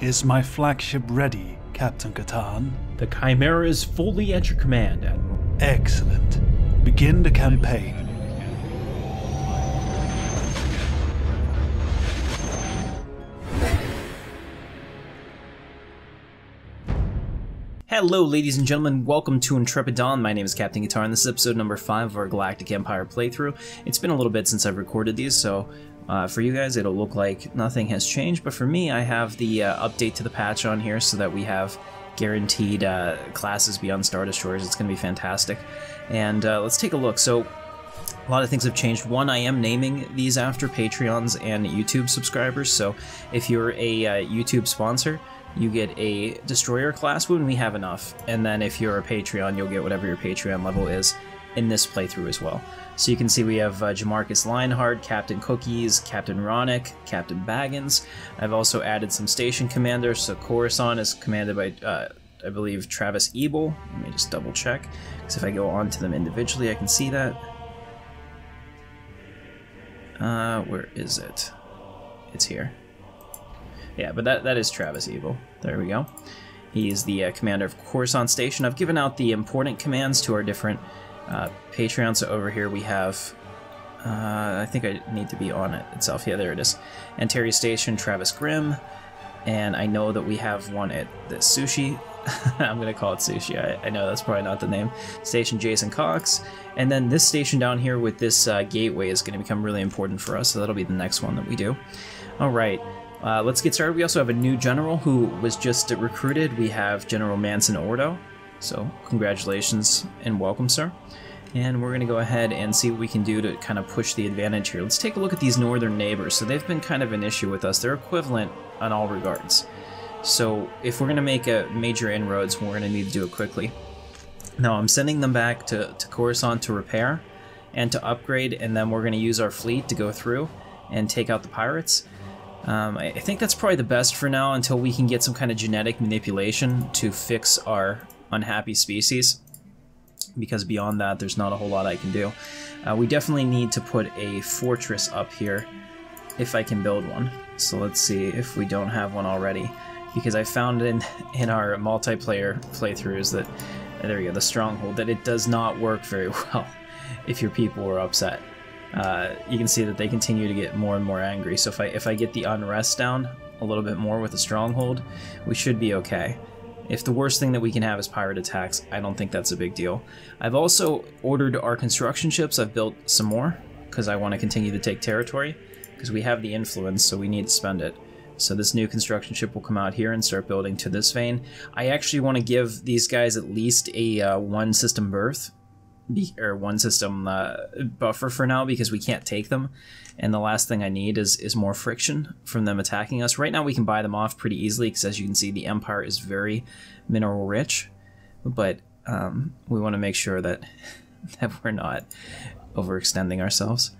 Is my flagship ready, Captain Katarn? The Chimera is fully at your command, Admiral. Excellent. Begin the campaign. Hello ladies and gentlemen, welcome to Intrepid Dawn. My name is Captain Katarn. This is episode number 5 of our Galactic Empire playthrough. It's been a little bit since I've recorded these, so for you guys it'll look like nothing has changed, but for me I have the update to the patch on here so that we have guaranteed classes beyond Star Destroyers. It's going to be fantastic. And let's take a look. So a lot of things have changed. One, I am naming these after Patreons and YouTube subscribers, so if you're a YouTube sponsor, you get a Destroyer class when we have enough, and then if you're a Patreon, you'll get whatever your Patreon level is in this playthrough as well. So you can see we have Jamarcus Lionheart, Captain Cookies, Captain Ronick, Captain Baggins. I've also added some station commanders, so Coruscant is commanded by, I believe, Travis Ebel. Let me just double check, because if I go on to them individually, I can see that. Where is it? It's here. Yeah, but that is Travis Evil. There we go. He's the commander of Coruscant Station. I've given out the important commands to our different Patreons. So over here we have, I think I need to be on it itself. Yeah, there it is. Antares Station, Travis Grimm. And I know that we have one at the Sushi. I'm going to call it Sushi. I know that's probably not the name. Station Jason Cox. And then this station down here with this gateway is going to become really important for us. So that'll be the next one that we do. All right. Let's get started. We also have a new general who was just recruited. We have General Manson Ordo. So congratulations and welcome, sir. And we're going to go ahead and see what we can do to kind of push the advantage here. Let's take a look at these northern neighbors. So they've been kind of an issue with us. They're equivalent on all regards. So if we're going to make a major inroads, we're going to need to do it quickly. Now I'm sending them back to Coruscant to repair and to upgrade, and then we're going to use our fleet to go through and take out the pirates. I think that's probably the best for now until we can get some kind of genetic manipulation to fix our unhappy species, because beyond that there's not a whole lot I can do. We definitely need to put a fortress up here if I can build one. So let's see if we don't have one already, because I found in our multiplayer playthroughs that, there you go, the stronghold, that it does not work very well if your people are upset. You can see that they continue to get more and more angry. So if I get the unrest down a little bit more with the stronghold, we should be okay. If the worst thing that we can have is pirate attacks, I don't think that's a big deal. I've also ordered our construction ships. I've built some more because I want to continue to take territory, because we have the influence, so we need to spend it. So this new construction ship will come out here and start building to this vein. I actually want to give these guys at least a one system berth, or one system buffer for now, because we can't take them, and the last thing I need is more friction from them attacking us. Right now we can buy them off pretty easily, because as you can see the Empire is very mineral rich, but we want to make sure that we're not overextending ourselves.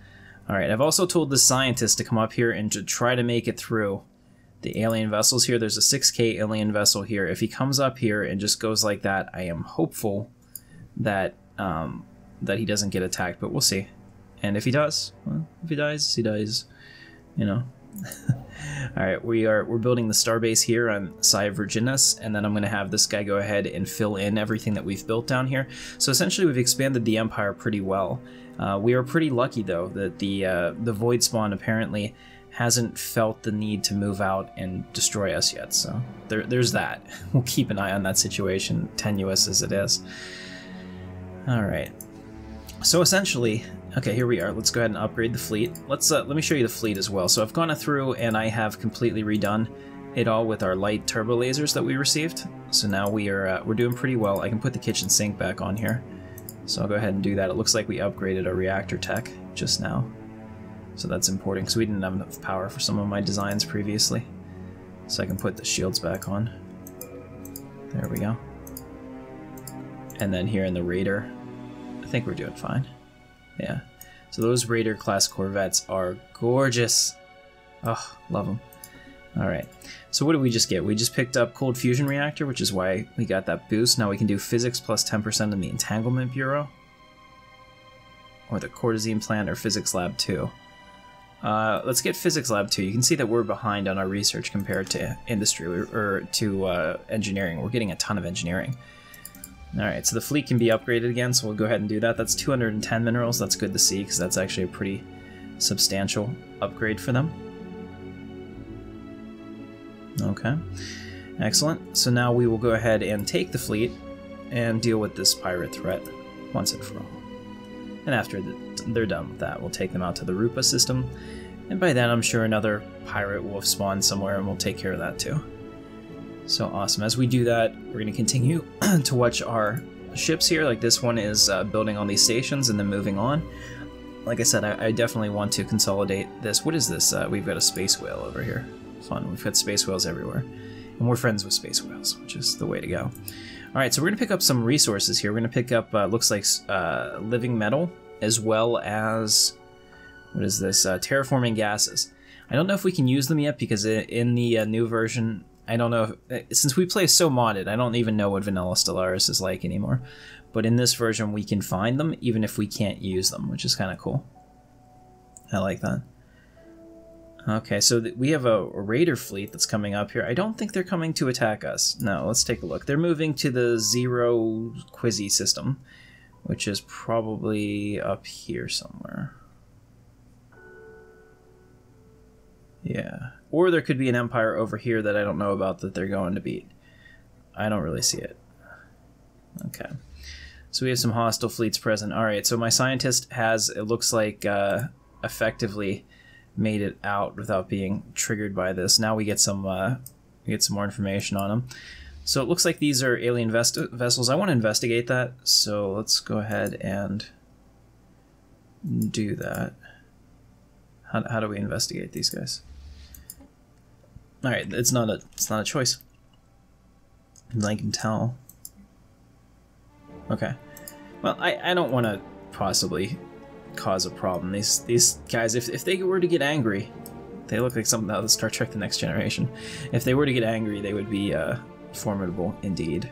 Alright, I've also told the scientists to come up here and to try to make it through the alien vessels here. There's a 6K alien vessel here. If he comes up here and just goes like that, I am hopeful that that he doesn't get attacked, but we'll see. And if he does, well, if he dies, he dies, you know. Alright, we're building the starbase here on Sia Virginis, and then I'm going to have this guy go ahead and fill in everything that we've built down here. So essentially we've expanded the Empire pretty well. We are pretty lucky though that the Void Spawn apparently hasn't felt the need to move out and destroy us yet, so there's that. We'll keep an eye on that situation, tenuous as it is. Alright, so essentially, okay, here we are. Let's go ahead and upgrade the fleet. Let me show you the fleet as well. So I've gone through and I have completely redone it all with our light turbo lasers that we received. So now we're doing pretty well. I can put the kitchen sink back on here. So I'll go ahead and do that. It looks like we upgraded our reactor tech just now. So that's important, because we didn't have enough power for some of my designs previously. So I can put the shields back on. There we go. And then here in the Raider, I think we're doing fine. Yeah. So those Raider class Corvettes are gorgeous. Oh, love them. Alright. So what did we just get? We just picked up Cold Fusion Reactor, which is why we got that boost. Now we can do Physics plus 10% in the Entanglement Bureau, or the Cortazine Plant, or Physics Lab 2. Let's get physics lab 2. You can see that we're behind on our research compared to industry or to engineering. We're getting a ton of engineering. Alright, so the fleet can be upgraded again, so we'll go ahead and do that. That's 210 minerals. That's good to see, because that's actually a pretty substantial upgrade for them. Okay, excellent. So now we will go ahead and take the fleet and deal with this pirate threat once and for all. And after they're done with that, we'll take them out to the Rupa system, and by then I'm sure another pirate will have spawned somewhere, and we'll take care of that too. So awesome. As we do that, we're going to continue to watch our ships here. Like this one is building on these stations and then moving on. Like I said, I definitely want to consolidate this. What is this? We've got a space whale over here. Fun. We've got space whales everywhere. And we're friends with space whales, which is the way to go. Alright, so we're going to pick up some resources here. We're going to pick up, looks like, living metal, as well as, what is this? Terraforming gases. I don't know if we can use them yet, because in the new version, I don't know, since we play so modded, I don't even know what vanilla Stellaris is like anymore. But in this version, we can find them, even if we can't use them, which is kind of cool. I like that. Okay, so we have a raider fleet that's coming up here. I don't think they're coming to attack us. No, let's take a look. They're moving to the Zero Quizzy system, which is probably up here somewhere. Yeah. Or there could be an empire over here that I don't know about that they're going to beat. I don't really see it. Okay. So we have some hostile fleets present. Alright, so my scientist has, it looks like, effectively made it out without being triggered by this. Now we get some more information on them. So it looks like these are alien vessels. I want to investigate that, so let's go ahead and do that. How do we investigate these guys? All right, it's not a choice. I can tell. Okay. Well, I don't want to possibly cause a problem. These guys, if they were to get angry, they look like something out of Star Trek: The Next Generation. If they were to get angry, they would be formidable indeed.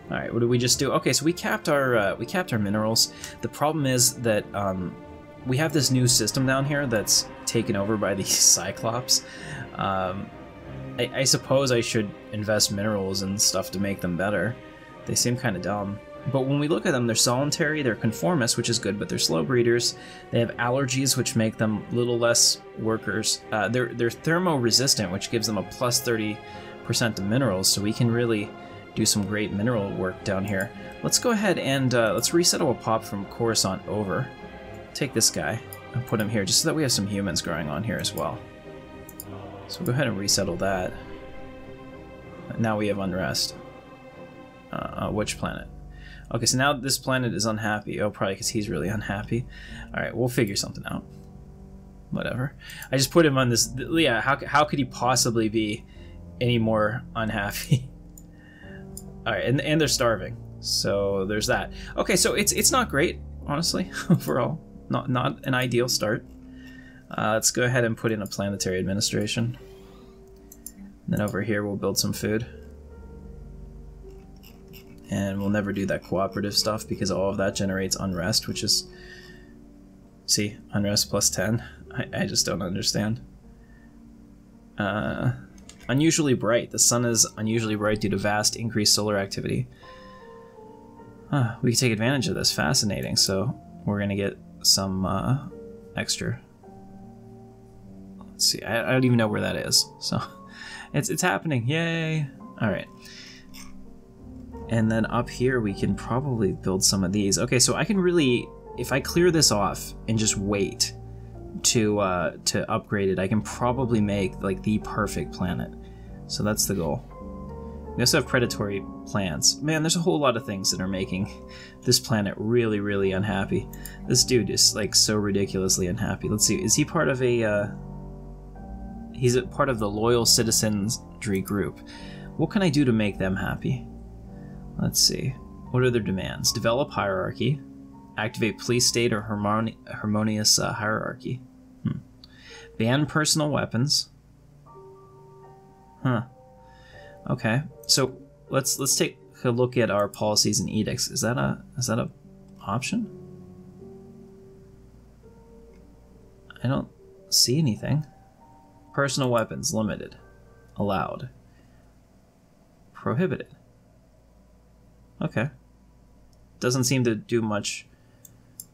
All right, what did we just do? Okay, so we capped our minerals. The problem is that we have this new system down here that's taken over by these Cyclops. I suppose I should invest minerals and stuff to make them better. They seem kind of dumb. But when we look at them, they're solitary, they're conformist, which is good, but they're slow breeders. They have allergies, which make them a little less workers. They're thermo-resistant, which gives them a plus 30% of minerals, so we can really do some great mineral work down here. Let's go ahead and let's resettle a pop from Coruscant over. Take this guy and put him here, just so that we have some humans growing on here as well. So we'll go ahead and resettle that. Now we have unrest. Which planet? Okay, so now this planet is unhappy. Oh, probably because he's really unhappy. Alright, we'll figure something out. Whatever. I just put him on this... Yeah, how could he possibly be any more unhappy? Alright, and they're starving. So there's that. Okay, so it's not great, honestly, overall. Not an ideal start. Let's go ahead and put in a planetary administration. And then over here we'll build some food. And we'll never do that cooperative stuff because all of that generates unrest, which is... See, unrest plus 10. I just don't understand. Unusually bright. The sun is unusually bright due to vast increased solar activity. We can take advantage of this. Fascinating. So we're going to get some extra... Let's see. I don't even know where that is. So it's happening. Yay! Alright. And then up here we can probably build some of these. Okay, so I can really, if I clear this off and just wait to upgrade it, I can probably make like the perfect planet. So that's the goal. We also have predatory plants. Man, there's a whole lot of things that are making this planet really, really unhappy. This dude is like so ridiculously unhappy. Let's see, is he part of a, he's a part of the loyal citizenry group. What can I do to make them happy? Let's see. What are their demands? Develop hierarchy. Activate police state or harmonious hierarchy. Ban personal weapons. Huh. Okay. So let's take a look at our policies and edicts. Is that a option? I don't see anything. Personal weapons, limited. Allowed. Prohibited. Okay. Doesn't seem to do much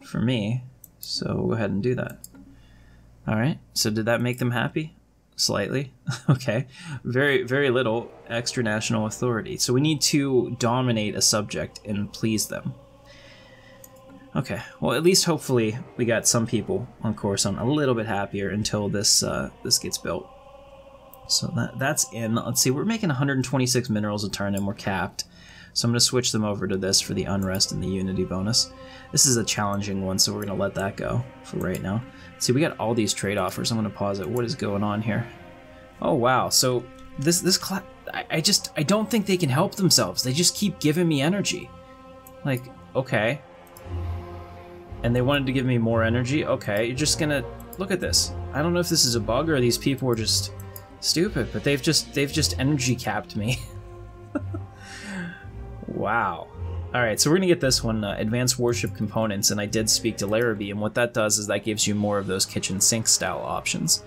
for me, so we'll go ahead and do that. Alright, so did that make them happy? Slightly. Okay. Very, very little extra national authority. So we need to dominate a subject and please them. Okay, well at least hopefully we got some people on Coruscant a little bit happier until this this gets built. So that's in. Let's see, we're making 126 minerals a turn and we're capped. So I'm going to switch them over to this for the unrest and the unity bonus. This is a challenging one, so we're going to let that go for right now. See, we got all these trade offers. I'm going to pause it. What is going on here? Oh wow, so this class, I don't think they can help themselves. They just keep giving me energy. Like, okay. And they wanted to give me more energy? Okay, you're just gonna... Look at this. I don't know if this is a bug or these people are just stupid, but they've just energy capped me. Wow. Alright, so we're gonna get this one, Advanced Warship Components, and I did speak to Larrabee, and what that does is that gives you more of those kitchen sink style options.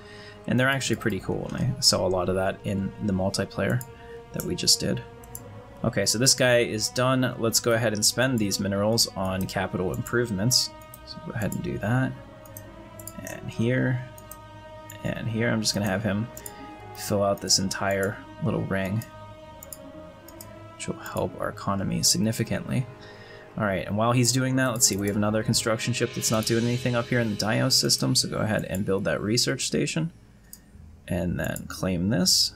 And they're actually pretty cool, and I saw a lot of that in the multiplayer that we just did. Okay, so this guy is done. Let's go ahead and spend these minerals on capital improvements. So go ahead and do that. And here. And here, I'm just going to have him fill out this entire little ring, which will help our economy significantly. Alright, and while he's doing that, let's see, we have another construction ship that's not doing anything up here in the Dios system, so go ahead and build that research station. And then claim this.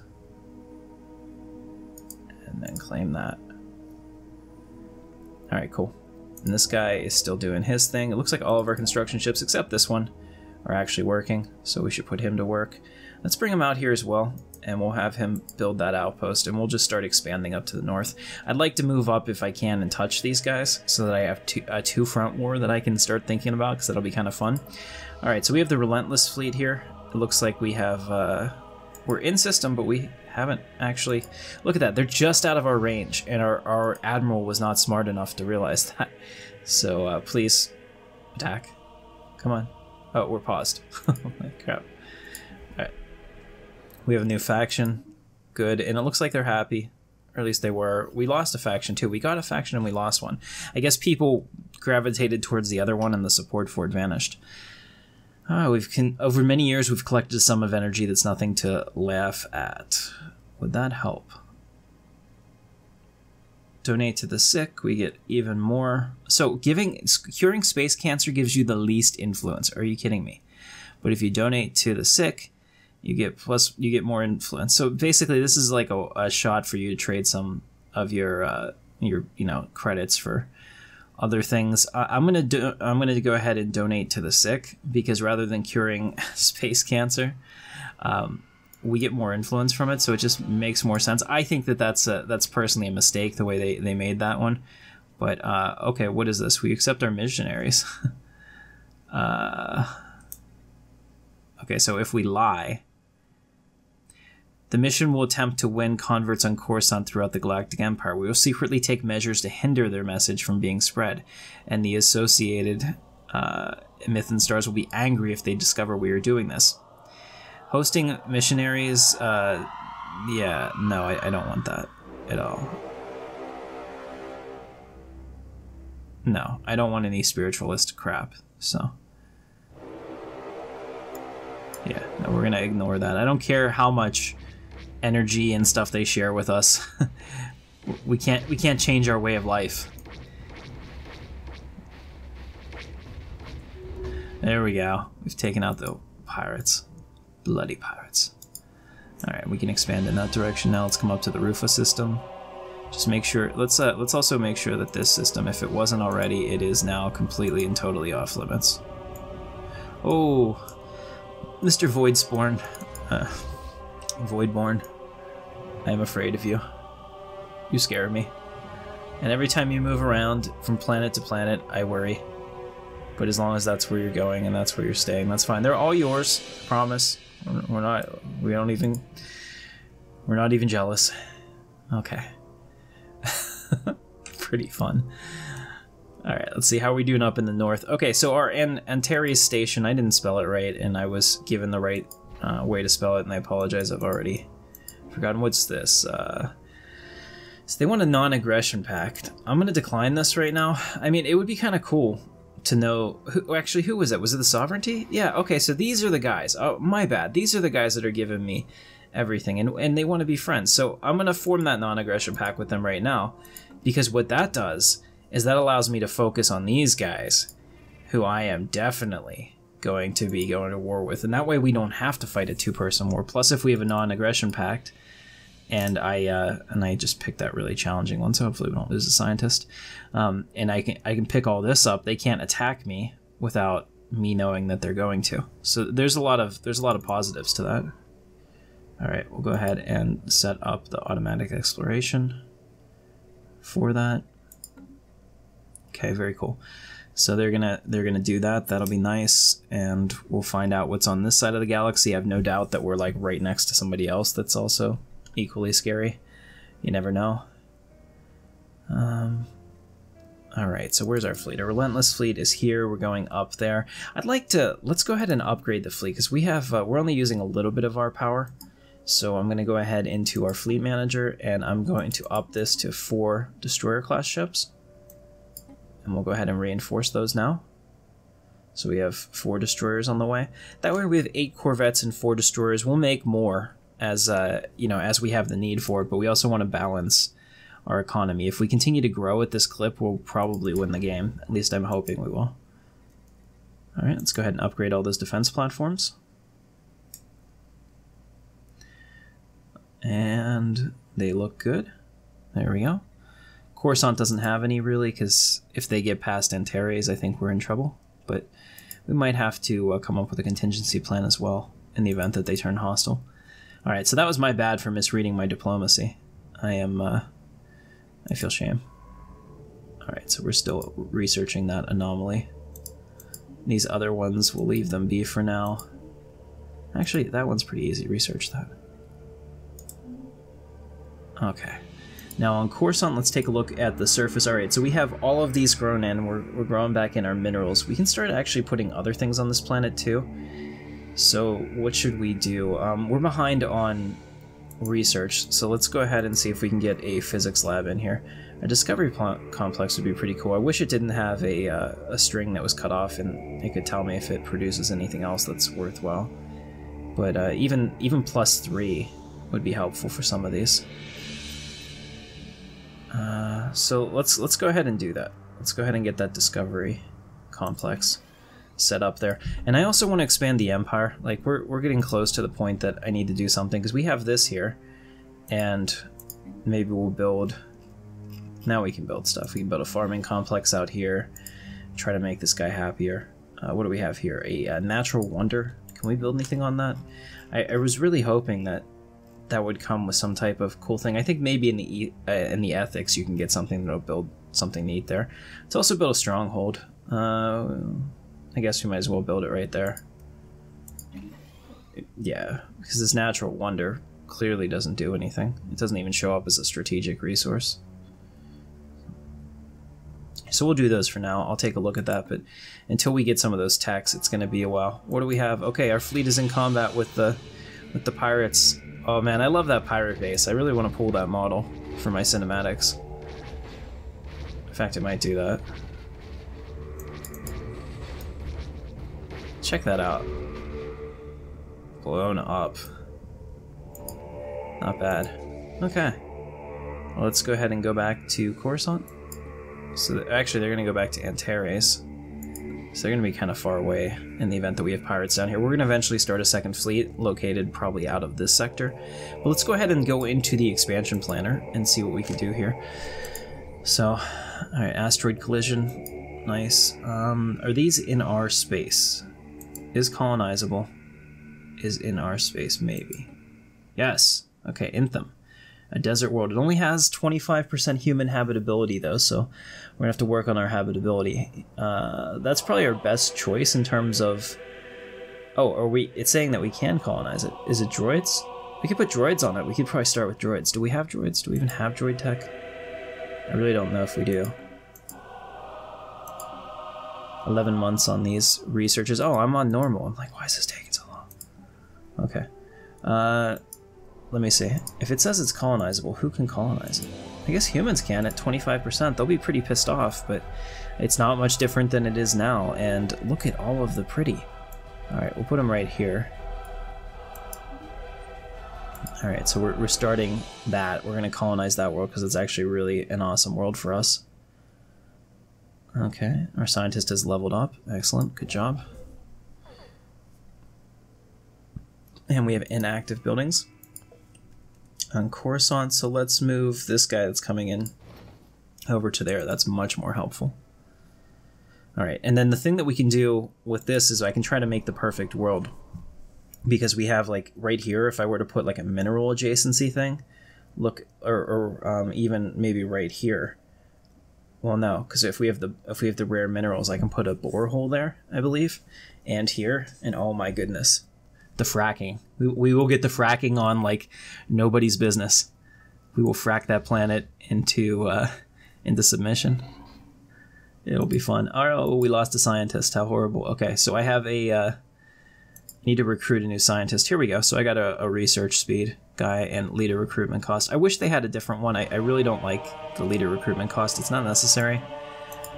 And then claim that. Alright, cool. And this guy is still doing his thing. It looks like all of our construction ships, except this one, are actually working, so we should put him to work. Let's bring him out here as well, and we'll have him build that outpost, and we'll just start expanding up to the north. I'd like to move up if I can and touch these guys, so that I have a two-front war that I can start thinking about, because that'll be kind of fun. Alright, so we have the Relentless fleet here. It looks like we have... we're in system, but we haven't actually... Look at that, they're just out of our range, and our admiral was not smart enough to realize that. So, please, attack. Come on. Oh, we're paused. Oh my crap. Alright. We have a new faction. Good, and it looks like they're happy. Or at least they were. We lost a faction too. We got a faction and we lost one. I guess people gravitated towards the other one and the support for it vanished. Over many years, we've collected a sum of energy that's nothing to laugh at. Would that help? Donate to the sick, we get even more. So curing space cancer gives you the least influence. Are you kidding me? But if you donate to the sick, you get more influence. So basically, this is like a shot for you to trade some of your credits for other things. I'm gonna go ahead and donate to the sick, because rather than curing space cancer, we get more influence from it, so it just makes more sense. I think that's personally a mistake the way they made that one. But okay, what is this? We accept our missionaries. Okay, so if we lie, the mission will attempt to win converts on Coruscant throughout the Galactic Empire. We will secretly take measures to hinder their message from being spread, and the associated Myth and Stars will be angry if they discover we are doing this. Hosting missionaries, yeah, no, I don't want that at all. No, I don't want any spiritualist crap, so... Yeah, no, we're gonna ignore that. I don't care how much energy and stuff they share with us. we can't change our way of life. There we go. We've taken out the pirates. Bloody pirates. Alright, we can expand in that direction now. Let's come up to the Rufa system. Just make sure, let's also make sure that this system, if it wasn't already, it is now completely and totally off limits. Oh, Mr. Voidspawn. Voidborn. I am afraid of you. You scare me. And every time you move around from planet to planet, I worry. But as long as that's where you're going and that's where you're staying, that's fine. They're all yours, promise. We're not even jealous. Okay. Pretty fun. Alright, let's see how we doing up in the north. Okay, so our Antares station, I didn't spell it right, and I was given the right way to spell it, and I apologize, I've already forgotten. What's this? So they want a non-aggression pact. I'm gonna decline this right now. I mean, it would be kind of cool to know who was that? Was it the Sovereignty? Yeah, okay, so these are the guys. Oh, my bad. These are the guys that are giving me everything, and they want to be friends. So I'm gonna form that non-aggression pact with them right now, because what that does is that allows me to focus on these guys, who I am definitely going to be going to war with, and that way we don't have to fight a two-person war. Plus, if we have a non-aggression pact, and I just picked that really challenging one, so hopefully we don't lose a scientist. And I can pick all this up. They can't attack me without me knowing that they're going to. So there's a lot of positives to that. All right, we'll go ahead and set up the automatic exploration for that. Okay, very cool. So they're gonna do that. That'll be nice, and we'll find out what's on this side of the galaxy. I have no doubt that we're like right next to somebody else that's also equally scary. You never know. Alright, so where's our fleet? Our Relentless fleet is here. We're going up there. Let's go ahead and upgrade the fleet, because we're only using a little bit of our power. So I'm going to go ahead into our fleet manager, and I'm going to up this to 4 destroyer class ships. And we'll go ahead and reinforce those now. So we have 4 destroyers on the way. That way we have 8 corvettes and 4 destroyers. We'll make more as as we have the need for it, but we also want to balance our economy. If we continue to grow at this clip, we'll probably win the game. At least I'm hoping we will. Alright, let's go ahead and upgrade all those defense platforms. And they look good. There we go. Coruscant doesn't have any, really, because if they get past Antares, I think we're in trouble. But we might have to come up with a contingency plan as well in the event that they turn hostile. Alright, so that was my bad for misreading my diplomacy. I feel shame. Alright, so we're still researching that anomaly. These other ones, we'll leave them be for now. Actually, that one's pretty easy. Research that. Okay. Now on Coruscant, let's take a look at the surface. Alright, so we have all of these grown in. We're growing back in our minerals. We can start actually putting other things on this planet too. So what should we do? We're behind on research, so let's go ahead and see if we can get a physics lab in here. A discovery complex would be pretty cool. I wish it didn't have a string that was cut off and it could tell me if it produces anything else that's worthwhile. But even +3 would be helpful for some of these. So let's go ahead and do that. Let's go ahead and get that discovery complex set up there. And I also want to expand the Empire. Like, we're getting close to the point that I need to do something, because we have this here, and maybe we'll build... Now we can build stuff. We can build a farming complex out here, try to make this guy happier. What do we have here? A natural wonder. Can we build anything on that? I was really hoping that that would come with some type of cool thing. I think maybe in the ethics you can get something that'll build something neat there. Let's also build a stronghold. I guess we might as well build it right there. Yeah, because this natural wonder clearly doesn't do anything. It doesn't even show up as a strategic resource. So we'll do those for now. I'll take a look at that, but until we get some of those techs, it's going to be a while. What do we have? Okay, our fleet is in combat with the pirates. Oh man, I love that pirate base. I really want to pull that model for my cinematics. In fact, I might do that. Check that out. Blown up. Not bad. Okay. Well, let's go ahead and go back to Coruscant. So actually, they're going to go back to Antares. So they're going to be kind of far away in the event that we have pirates down here. We're going to eventually start a second fleet located probably out of this sector. But let's go ahead and go into the expansion planner and see what we can do here. So, alright, asteroid collision. Nice. Are these in our space? Is colonizable. Is in our space, maybe. Yes. Okay, Intham. A desert world. It only has 25% human habitability, though, so we're gonna have to work on our habitability. That's probably our best choice in terms of... Oh, it's saying that we can colonize it. Is it droids? We could put droids on it. We could probably start with droids. Do we have droids? Do we even have droid tech? I really don't know if we do. 11 months on these researches. Oh, I'm on normal. I'm like, why is this taking so long? Okay. Let me see. If it says it's colonizable, who can colonize it? I guess humans can at 25%. They'll be pretty pissed off, but it's not much different than it is now. And look at all of the pretty. Alright, we'll put them right here. Alright, so we're starting that. We're going to colonize that world because it's actually really an awesome world for us. Okay, our scientist has leveled up. Excellent, good job. And we have inactive buildings on Coruscant, so let's move this guy that's coming in over to there. That's much more helpful. Alright, and then the thing that we can do with this is I can try to make the perfect world. Because we have, like, right here, if I were to put, like, a mineral adjacency thing, look, or even maybe right here. Well, no, because if we have the rare minerals, I can put a borehole there, I believe, and here, and oh my goodness. The fracking. We will get the fracking on like nobody's business. We will frack that planet into submission. It'll be fun. Oh, we lost a scientist. How horrible. Okay, so I have a... need to recruit a new scientist. Here we go. So I got a research speed guy and leader recruitment cost. I wish they had a different one. I really don't like the leader recruitment cost. It's not necessary.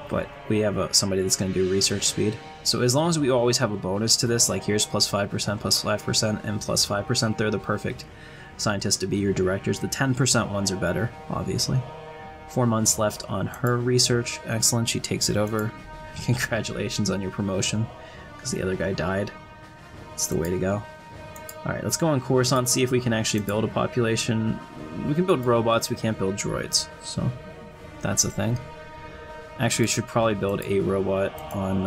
But we have somebody that's going to do research speed. So as long as we always have a bonus to this, like here's plus 5%, plus 5%, and plus 5%, they're the perfect scientists to be your directors. The 10% ones are better, obviously. 4 months left on her research. Excellent, she takes it over. Congratulations on your promotion, because the other guy died. It's the way to go. Alright, let's go on Coruscant, see if we can actually build a population. We can build robots, we can't build droids, so that's a thing. Actually, we should probably build a robot on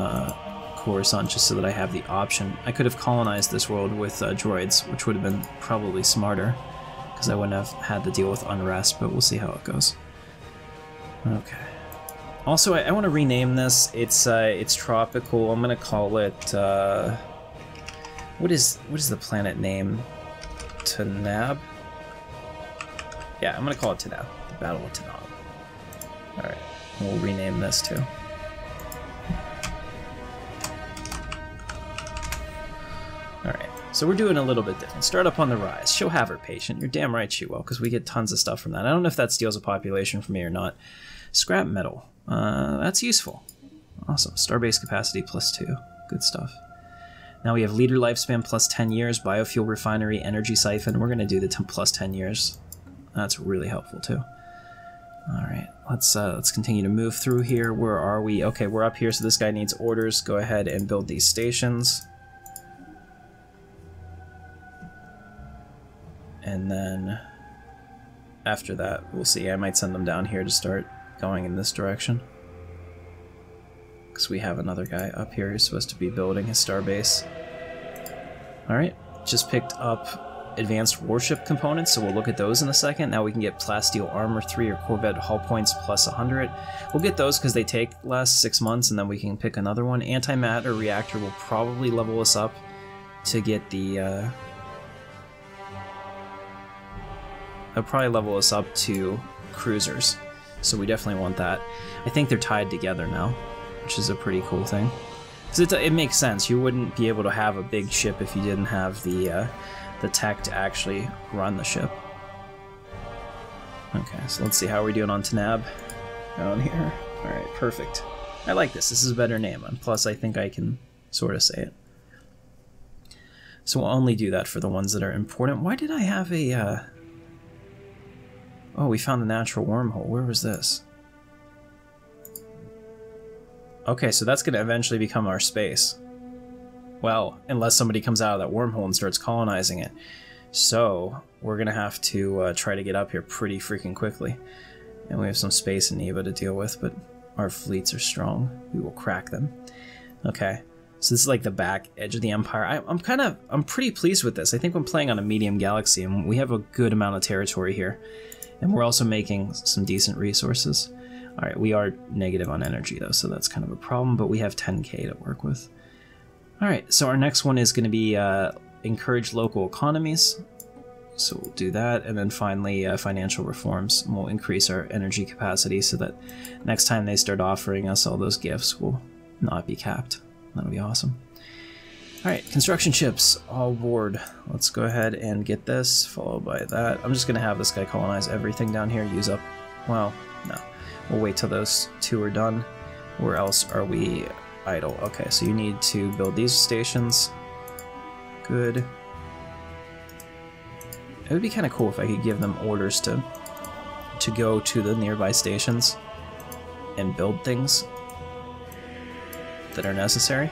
Coruscant just so that I have the option. I could have colonized this world with droids, which would have been probably smarter, because I wouldn't have had to deal with unrest, but we'll see how it goes. Okay. Also, I want to rename this. It's tropical. I'm gonna call it. What is the planet name? Tanab. Yeah, I'm gonna call it Tanab. The Battle of Tanab. All right. We'll rename this too. Alright, so we're doing a little bit different. Start up on the rise. She'll have her patient. You're damn right she will, because we get tons of stuff from that. I don't know if that steals a population from me or not. Scrap metal. That's useful. Awesome. Starbase capacity +2. Good stuff. Now we have leader lifespan +10 years, biofuel refinery, energy siphon. We're going to do the +10 years. That's really helpful too. Alright, let's continue to move through here. Where are we? Okay, we're up here, so this guy needs orders. Go ahead and build these stations. And then after that, we'll see. I might send them down here to start going in this direction. Because we have another guy up here who's supposed to be building his starbase. Alright, just picked up advanced warship components, so we'll look at those in a second. Now we can get plasteel armor 3 or Corvette hull points +100. We'll get those because they take less, 6 months, and then we can pick another one. Antimatter reactor will probably level us up to get the... they'll probably level us up to cruisers, so we definitely want that. I think they're tied together now, which is a pretty cool thing. Because it makes sense. You wouldn't be able to have a big ship if you didn't have the tech to actually run the ship. Okay, so let's see how we're doing on Tanab down here. Alright, perfect. I like this. This is a better name, and plus I think I can sort of say it. So we'll only do that for the ones that are important. Why did I have a... Oh, we found a natural wormhole. Where was this? Okay, so that's going to eventually become our space. Well, unless somebody comes out of that wormhole and starts colonizing it. So, we're going to have to try to get up here pretty freaking quickly. And we have some space in Neva to deal with, but our fleets are strong. We will crack them. Okay, so this is like the back edge of the Empire. I'm pretty pleased with this. I think I'm playing on a medium galaxy, and we have a good amount of territory here. And we're also making some decent resources. Alright, we are negative on energy though, so that's kind of a problem, but we have 10k to work with. Alright, so our next one is going to be encourage local economies. So we'll do that, and then finally financial reforms. And we'll increase our energy capacity so that next time they start offering us all those gifts, we'll not be capped. That'll be awesome. Alright, construction ships all aboard. Let's go ahead and get this, followed by that. I'm just going to have this guy colonize everything down here, use up... Well, no. We'll wait till those two are done. Where else are we idle? Okay, so you need to build these stations. Good. It would be kind of cool if I could give them orders to go to the nearby stations and build things that are necessary,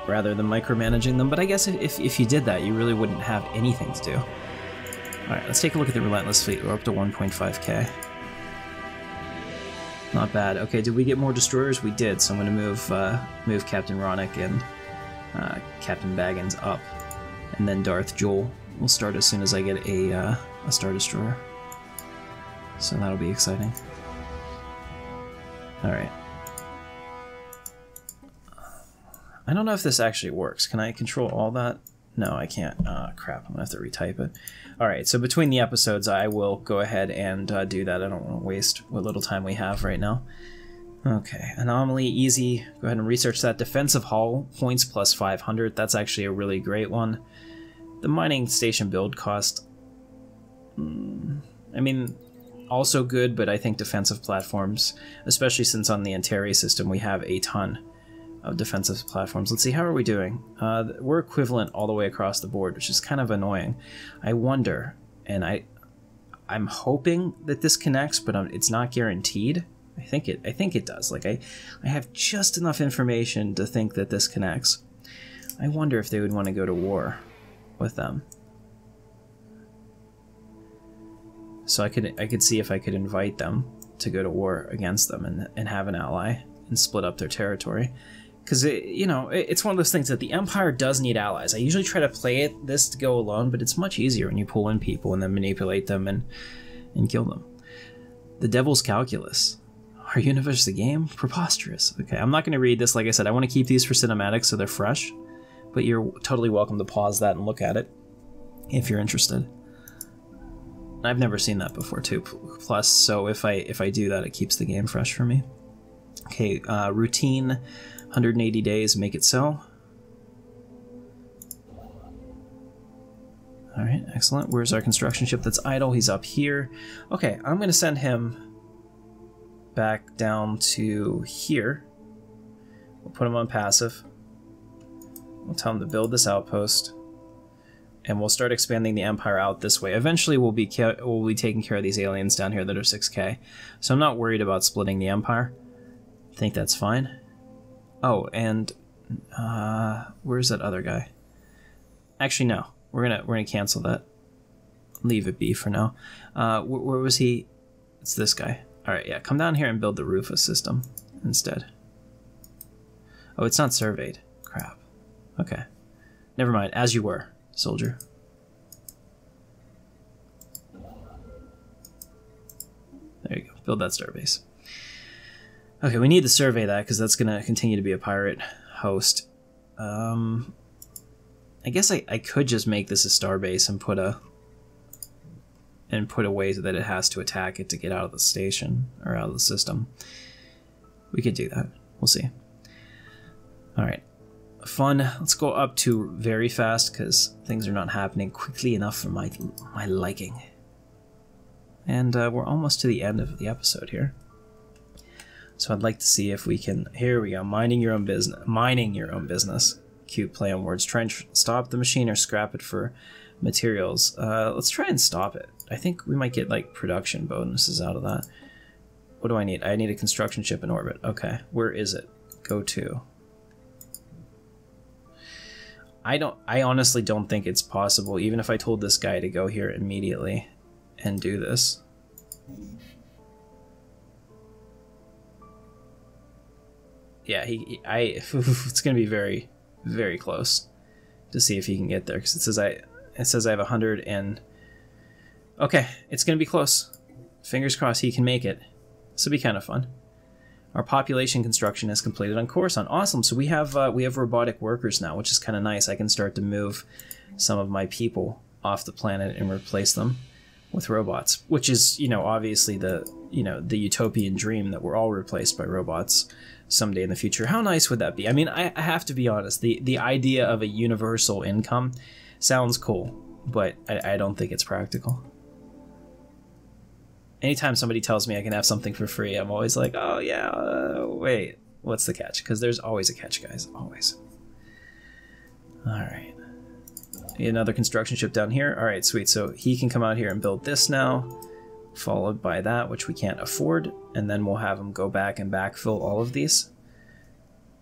rather than micromanaging them. But I guess if you did that, you really wouldn't have anything to do. Alright, let's take a look at the Relentless Fleet. We're up to 1.5k. Not bad. Okay, did we get more destroyers? We did, so I'm going to move Captain Ronick and Captain Baggins up. And then Darth Joel will start as soon as I get a Star Destroyer. So that'll be exciting. Alright. I don't know if this actually works. Can I control all that? No, I can't. Crap, I'm gonna have to retype it. Alright, so between the episodes, I will go ahead and do that. I don't want to waste what little time we have right now. Okay, anomaly, easy. Go ahead and research that. Defensive hull, points plus 500. That's actually a really great one. The mining station build cost... I mean, also good, but I think defensive platforms, especially since on the Anteri system we have a ton of defensive platforms. Let's see, how are we doing? We're equivalent all the way across the board, which is kind of annoying. I wonder, and I'm hoping that this connects, but it's not guaranteed. I think it does. Like I have just enough information to think that this connects. I wonder if they would want to go to war with them. So I could see if I could invite them to go to war against them and have an ally and split up their territory. Because, you know, it's one of those things that the Empire does need allies. I usually try to play this to go alone, but it's much easier when you pull in people and then manipulate them and kill them. The Devil's Calculus. Our universe is a game? Preposterous. Okay, I'm not going to read this. Like I said, I want to keep these for cinematics so they're fresh. But you're totally welcome to pause that and look at it if you're interested. I've never seen that before too. Plus, so if I do that, it keeps the game fresh for me. Okay, routine, 180 days, make it so. All right, excellent. Where's our construction ship that's idle? He's up here. Okay, I'm going to send him back down to here. We'll put him on passive. We'll tell him to build this outpost. And we'll start expanding the Empire out this way. Eventually we'll be taking care of these aliens down here that are 6k. So I'm not worried about splitting the Empire. I think that's fine. Oh, and where's that other guy? Actually, no. We're gonna cancel that. Leave it be for now. Where was he? It's this guy. All right, yeah. Come down here and build the Rufus system instead. Oh, it's not surveyed. Crap. Okay. Never mind. As you were, soldier. There you go. Build that starbase. Okay, we need to survey that because that's going to continue to be a pirate host. I guess I could just make this a starbase and put a way that it has to attack it to get out of the station or out of the system. We could do that. We'll see. All right. Fun. Let's go up to very fast because things are not happening quickly enough for my liking. And we're almost to the end of the episode here. So I'd like to see if we can... Here we go. Minding your own business. Mining your own business. Cute play on words. Try and stop the machine or scrap it for materials. Let's try and stop it. I think we might get like production bonuses out of that. What do I need? I need a construction ship in orbit. Okay. Where is it? Go to. I honestly don't think it's possible, even if I told this guy to go here immediately and do this. Yeah, it's gonna be very, very close to see if he can get there, because it says I have 100 and... Okay, it's gonna be close. Fingers crossed he can make it. This will be kind of fun. Our population construction is completed on Coruscant. Awesome. So we have robotic workers now, which is kind of nice. I can start to move some of my people off the planet and replace them with robots, which is, you know, obviously the you know, the utopian dream that we're all replaced by robots someday in the future. How nice would that be? I mean, I have to be honest, the idea of a universal income sounds cool, but I don't think it's practical. Anytime somebody tells me I can have something for free, I'm always like, oh yeah, wait, what's the catch? Because there's always a catch, guys, always. All right. Another construction ship down here. All right, sweet. So he can come out here and build this now, followed by that, which we can't afford, and then we'll have him go back and backfill all of these,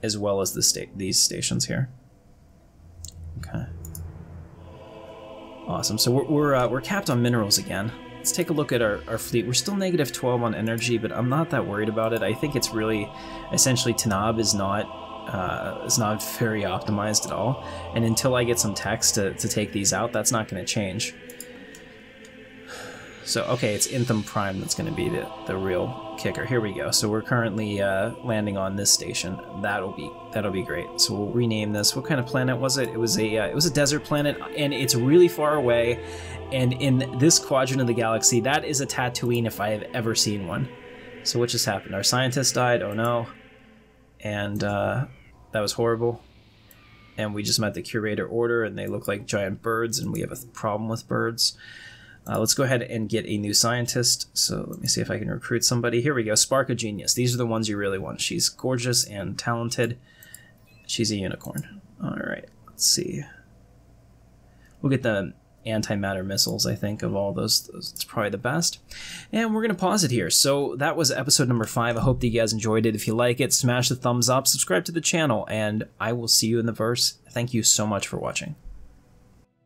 as well as these stations here. Okay. Awesome. So we're capped on minerals again. Let's take a look at our fleet. We're still negative 12 on energy, but I'm not that worried about it. I think it's really, essentially, Tanab is not very optimized at all. And until I get some techs to take these out, that's not going to change. So, okay, it's Intham Prime that's going to be the real kicker. Here we go. So we're currently landing on this station. That'll be great. So we'll rename this. What kind of planet was it? It was a desert planet, and it's really far away. And in this quadrant of the galaxy, that is a Tatooine if I have ever seen one. So what just happened? Our scientist died. Oh no. And that was horrible. And we just met the curator order, and they look like giant birds, and we have a problem with birds. Let's go ahead and get a new scientist. So let me see if I can recruit somebody. Here we go. Spark of Genius. These are the ones you really want. She's gorgeous and talented. She's a unicorn. All right. Let's see. We'll get the antimatter missiles, I think, of all those. It's probably the best. And we're going to pause it here. So that was episode number 5. I hope that you guys enjoyed it. If you like it, smash the thumbs up, subscribe to the channel, and I will see you in the verse. Thank you so much for watching.